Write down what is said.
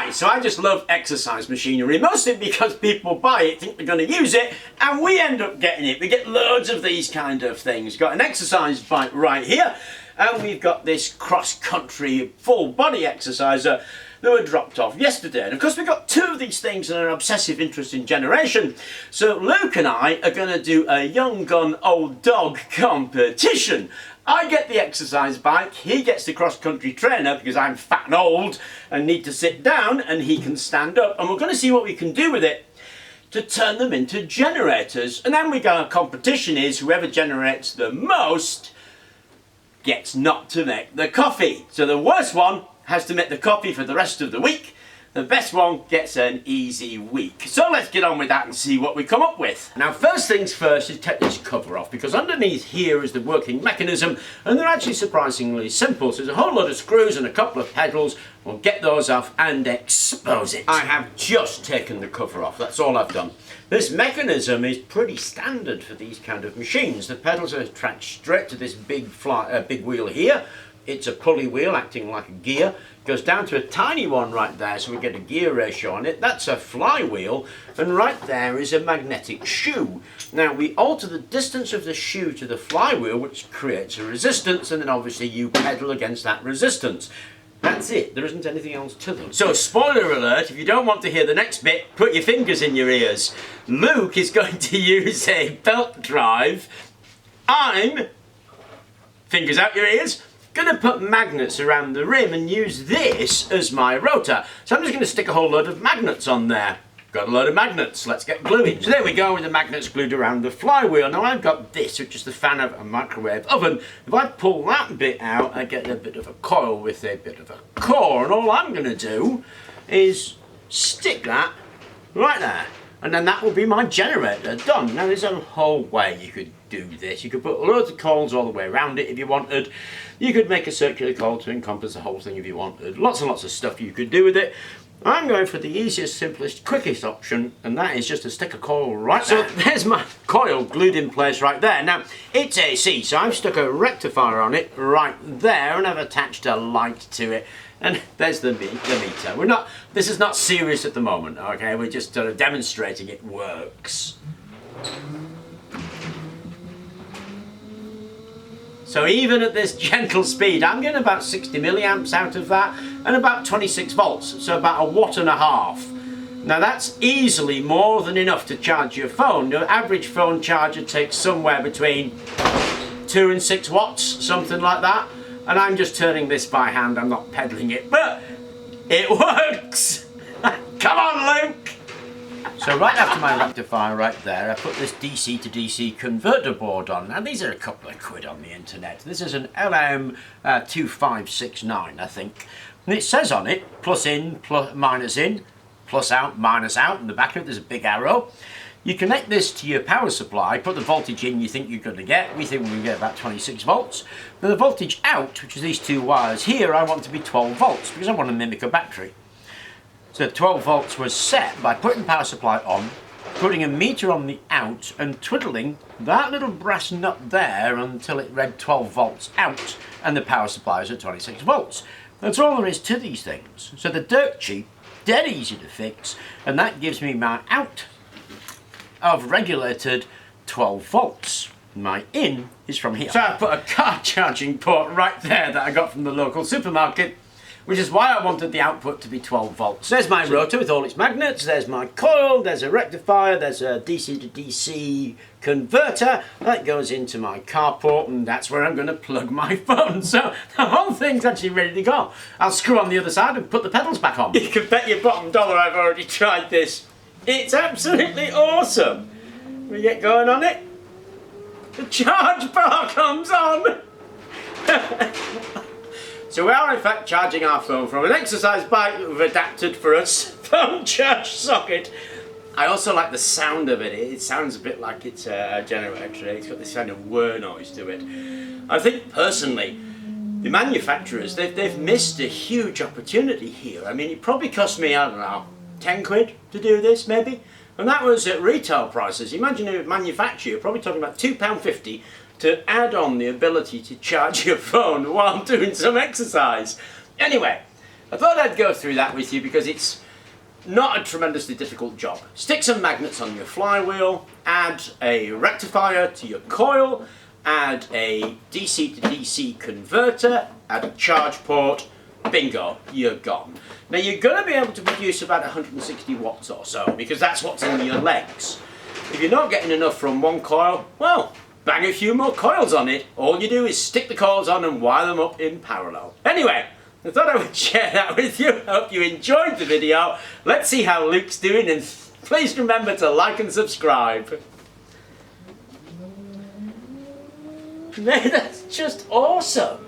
Right, so I just love exercise machinery, mostly because people buy it, think they're going to use it, and we end up getting it. We get loads of these kind of things. Got an exercise bike right here, and we've got this cross-country full-body exerciser that were dropped off yesterday. And of course we've got two of these things and an obsessive interest in generation. So Luke and I are going to do a young gun old dog competition. I get the exercise bike, he gets the cross-country trainer because I'm fat and old and need to sit down, and he can stand up, and we're going to see what we can do with it to turn them into generators. And then we go, a competition is whoever generates the most gets not to make the coffee. So the worst one has to make the coffee for the rest of the week. The best one gets an easy week. So let's get on with that and see what we come up with. Now first things first is take this cover off, because underneath here is the working mechanism, and they're actually surprisingly simple. So there's a whole lot of screws and a couple of pedals. We'll get those off and expose it. I have just taken the cover off, that's all I've done. This mechanism is pretty standard for these kind of machines. The pedals are attached straight to this big wheel here. It's a pulley wheel acting like a gear. Goes down to a tiny one right there, so we get a gear ratio on it. That's a flywheel, and right there is a magnetic shoe. Now we alter the distance of the shoe to the flywheel, which creates a resistance, and then obviously you pedal against that resistance. That's it, there isn't anything else to them. So spoiler alert, if you don't want to hear the next bit, put your fingers in your ears. Luke is going to use a belt drive. I'm, fingers out your ears, going to put magnets around the rim and use this as my rotor. So I'm just going to stick a whole load of magnets on there. Got a load of magnets, let's get gluing. So there we go with the magnets glued around the flywheel. Now I've got this, which is the fan of a microwave oven. If I pull that bit out, I get a bit of a coil with a bit of a core, and all I'm going to do is stick that right there. And then that will be my generator done. Now there's a whole way you could do this. You could put loads of coils all the way around it if you wanted. You could make a circular coil to encompass the whole thing if you wanted. Lots and lots of stuff you could do with it. I'm going for the easiest, simplest, quickest option, and that is just to stick a coil right there. So there's my coil glued in place right there. Now it's AC, so I've stuck a rectifier on it right there, and I've attached a light to it. And there's the meter. This is not serious at the moment, okay? We're just sort of demonstrating it works. So even at this gentle speed, I'm getting about 60 milliamps out of that, and about 26 volts, so about 1.5 watts. Now that's easily more than enough to charge your phone. Your average phone charger takes somewhere between 2 and 6 watts, something like that. And I'm just turning this by hand, I'm not pedaling it, but it works! Come on, Luke! So right after my rectifier right there, I put this DC to DC converter board on. Now these are a couple of quid on the internet. This is an LM2569, I think. And it says on it, plus in, plus out, minus out. In the back of it there's a big arrow. You connect this to your power supply, put the voltage in you think you're going to get. We think we can get about 26 volts. Now the voltage out, which is these two wires here, I want to be 12 volts because I want to mimic a battery. So 12 volts was set by putting the power supply on, putting a meter on the out and twiddling that little brass nut there until it read 12 volts out, and the power supply is at 26 volts. That's all there is to these things. So they're dirt cheap, dead easy to fix, and that gives me my out of regulated 12 volts. My in is from here. So I put a car charging port right there that I got from the local supermarket, which is why I wanted the output to be 12 volts. There's my rotor with all its magnets, there's my coil, there's a rectifier, there's a DC to DC converter that goes into my carport, and that's where I'm going to plug my phone. So the whole thing's actually ready to go. I'll screw on the other side and put the pedals back on. You can bet your bottom dollar I've already tried this. It's absolutely awesome. We get going on it. The charge bar comes on. So we are in fact charging our phone from an exercise bike that we've adapted for us phone charge socket. I also like the sound of it. It sounds a bit like it's a generator. It's got this kind of whir noise to it. I think personally, the manufacturers, they've missed a huge opportunity here. I mean, it probably cost me, I don't know, 10 quid to do this maybe, and that was at retail prices. Imagine a manufacturer, you're probably talking about £2.50 to add on the ability to charge your phone while doing some exercise. Anyway, I thought I'd go through that with you because it's not a tremendously difficult job. Stick some magnets on your flywheel, add a rectifier to your coil, add a DC to DC converter, add a charge port, bingo, you're gone. Now you're going to be able to produce about 160 watts or so because that's what's in your legs. If you're not getting enough from one coil, well, bang a few more coils on it. All you do is stick the coils on and wire them up in parallel. Anyway, I thought I would share that with you. I hope you enjoyed the video. Let's see how Luke's doing, and please remember to like and subscribe. That's just awesome.